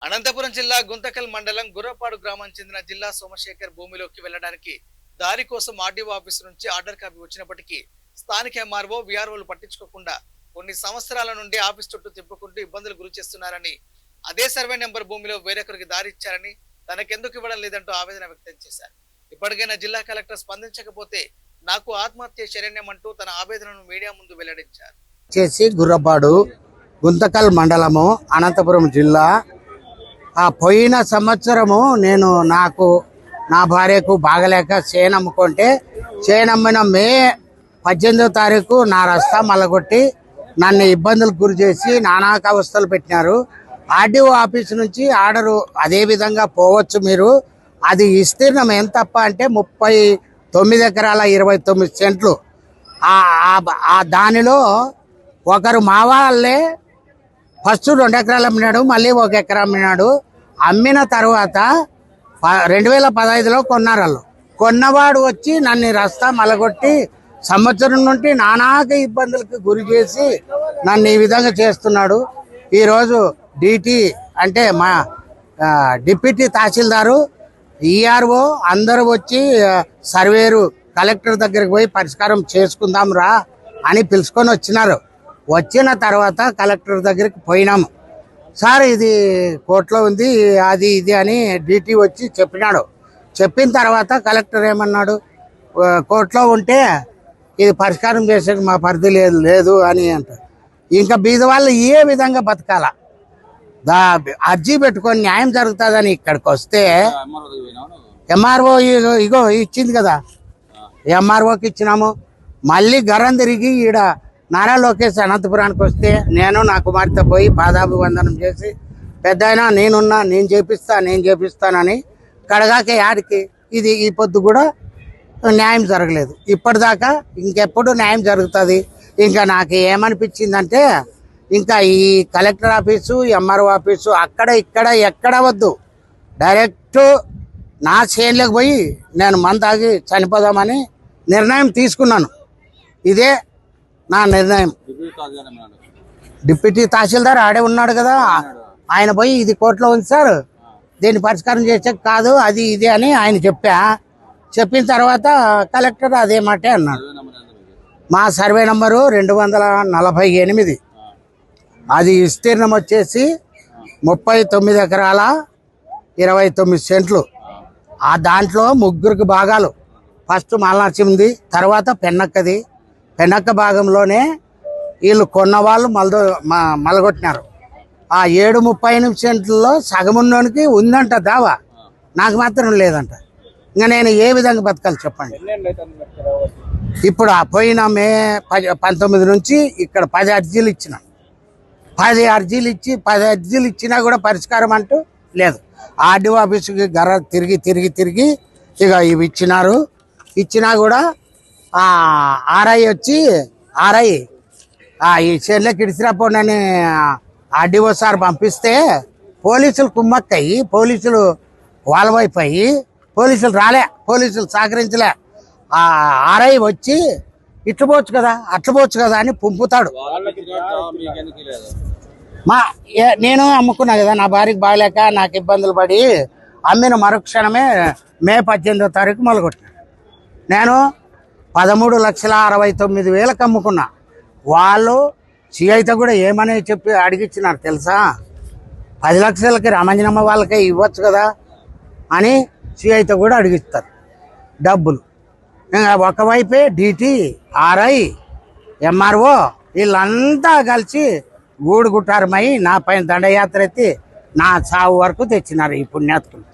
అనంతపురం జిల్లా గుంతకల్ మండలం గుర్రపాడు గ్రామానికి చెందిన జిల్లా సోమశేఖర్ భూమిలోకి వెళ్లడానికి దారి కోసం ఆర్డీఓ ఆఫీసు నుంచి ఆర్డర్ కాపీ వచ్చినప్పటికీ స్థానిక ఎంఆర్ఓ విఆర్ఓలు పట్టించుకోకుండా కొన్ని సంవత్సరాల నుండి ఆఫీస్ చుట్టూ తిప్పుకుంటూ ఇబ్బందులు గురి చేస్తున్నారని, అదే సర్వే నెంబర్ భూమిలో వేరొకరికి దారి ఇచ్చారని, తనకెందుకు ఇవ్వడం లేదంటూ ఆవేదన వ్యక్తం చేశారు. ఇప్పటికైనా జిల్లా కలెక్టర్ స్పందించకపోతే నాకు ఆత్మహత్య శరణ్యమంటూ తన ఆవేదనను మీడియా ముందు వెల్లడించారు. గుర్రపాడు గుంతకల్ మండలము అనంతపురం జిల్లా. పోయిన సంవత్సరము నేను నా భార్యకు బాగలేక చేనమ్ముకుంటే చేనమ్మిన మే 18వ తారీఖు నా రస్తా మల్లగొట్టి నన్ను ఇబ్బందులకు గురి చేసి నానాక అవస్థలు పెట్టినారు. ఆర్డీఓ ఆఫీస్ నుంచి ఆర్డరు అదే విధంగా పోవచ్చు, మీరు అది విస్తీర్ణం ఎంత తప్ప అంటే 39 ఎకరాల 29 సెంట్లు. దానిలో ఒకరు మా వాళ్ళే ఫస్ట్ 2 ఎకరాలు అమ్మినాడు, మళ్ళీ 1 ఎకరా అమ్మినాడు. అమ్మిన తర్వాత 2015లో కొన్నారు వాళ్ళు. కొన్నవాడు వచ్చి నన్ను రస్తా మలగొట్టి సంవత్సరం నుండి నానాక ఇబ్బందులకు గురి చేసి నన్ను ఈ విధంగా చేస్తున్నాడు. ఈరోజు డిటి అంటే మా డిప్యూటీ తహసీల్దారు, ఈఆర్ఓ అందరూ వచ్చి సర్వేరు కలెక్టర్ దగ్గరికి పోయి పరిష్కారం చేసుకుందాం రా అని పిలుచుకొని వచ్చినారు. వచ్చిన తర్వాత కలెక్టర్ దగ్గరికి పోయినాము. సార్ ఇది కోర్టులో ఉంది, అది ఇది అని డిటి వచ్చి చెప్పినాడు. చెప్పిన తర్వాత కలెక్టర్ ఏమన్నాడు, కోర్టులో ఉంటే ఇది పరిష్కారం చేసే మా పరిధి లేదు అని అంటారు. ఇంకా బీద వాళ్ళు ఏ విధంగా బతకాల, అర్జీ పెట్టుకొని న్యాయం జరుగుతుందని ఇక్కడికి వస్తే ఎంఆర్ఓ ఇగో ఇచ్చింది కదా, ఎంఆర్ఓకి ఇచ్చినాము. మళ్ళీ గరం తిరిగి ఈడ నారా లోకేష్ అనంతపురానికి వస్తే నేను నా కుమార్తె పోయి పాదాభివందనం చేసి పెద్దాయన నేనున్నా, నేను చేపిస్తానని కడగాకే యాడికి ఇది ఈ పొద్దు కూడా న్యాయం జరగలేదు. ఇప్పటిదాకా ఇంకెప్పుడు న్యాయం జరుగుతుంది. ఇంకా నాకు ఏమనిపించిందంటే ఇంకా ఈ కలెక్టర్ ఆఫీసు, ఎంఆర్ఓ ఆఫీసు అక్కడ ఇక్కడ ఎక్కడ వద్దు, డైరెక్ట్ నా చేనులోకి పోయి నేను తాగి చనిపోదామని నిర్ణయం తీసుకున్నాను. ఇదే నా నిర్ణయం. డిప్యూటీ తహసీల్దార్ ఆడే ఉన్నాడు కదా, ఆయన పోయి ఇది కోర్టులో ఉంది సార్, దీన్ని పరిష్కారం చేసే కాదు అది ఇది అని ఆయన చెప్పిన తర్వాత కలెక్టర్ అదే మాటే అన్నాడు. మా సర్వే నంబరు 248, అది విస్తీర్ణం వచ్చేసి 39 ఎకరాల 29 సెంట్లు. ఆ దాంట్లో 3 భాగాలు, ఫస్ట్ మాలనరసింది, తర్వాత పెన్నక్క భాగంలోనే వీళ్ళు కొన్నవాళ్ళు మలగొట్టినారు. ఆ 7.38 సెంట్లలో సగమున్నోనికి ఉందంట దావా, నాకు మాత్రం లేదంట. ఇంకా నేను ఏ విధంగా బతకాలి చెప్పండి. ఇప్పుడు పోయిన మే 19 నుంచి ఇక్కడ 10 అర్జీలు ఇచ్చిన, 10 అర్జీలు ఇచ్చినా కూడా పరిష్కారం అంటూ లేదు. ఆర్డీఓ ఆఫీసుకి తిరిగి ఇక ఇవి ఇచ్చినా కూడా ఆర్ఐ వచ్చి ఈ చెల్లెకి ఇడిసిరాపోండి ఆర్డీఓ సార్ పంపిస్తే పోలీసులు కుమ్మక్కయ్యి, పోలీసులు వాళ్ళ వైపు అయ్యి, పోలీసులు రాలే, పోలీసులు సహకరించలే. ఆర్ఐ వచ్చి అట్లా పోవచ్చు కదా అని పంపుతాడు. నేను అమ్ముకున్నా కదా, నా భార్యకి బాగలేక నాకు ఇబ్బందులు పడి అమ్మిన మరుక్షణమే మే 18వ తారీఖు మొదలుకొట్టినా. నేను 13,69,000 అమ్ముకున్నా. వాళ్ళు సిఐతో కూడా ఏమని చెప్పి అడిగిచ్చినారు తెలుసా, 10 లక్షలకి రామంజనమ్మ వాళ్ళకే ఇవ్వచ్చు కదా అని సిఐతో కూడా అడిగిస్తారు డబ్బులు. ఒకవైపే డిటి, ఆర్ఐ, ఎంఆర్ఓ వీళ్ళంతా కలిసి గూడుగుట్టారమై నా పైన దండయాత్ర ఎత్తి నా చావు వరకు తెచ్చినారు ఈ పుణ్యాత్తులు.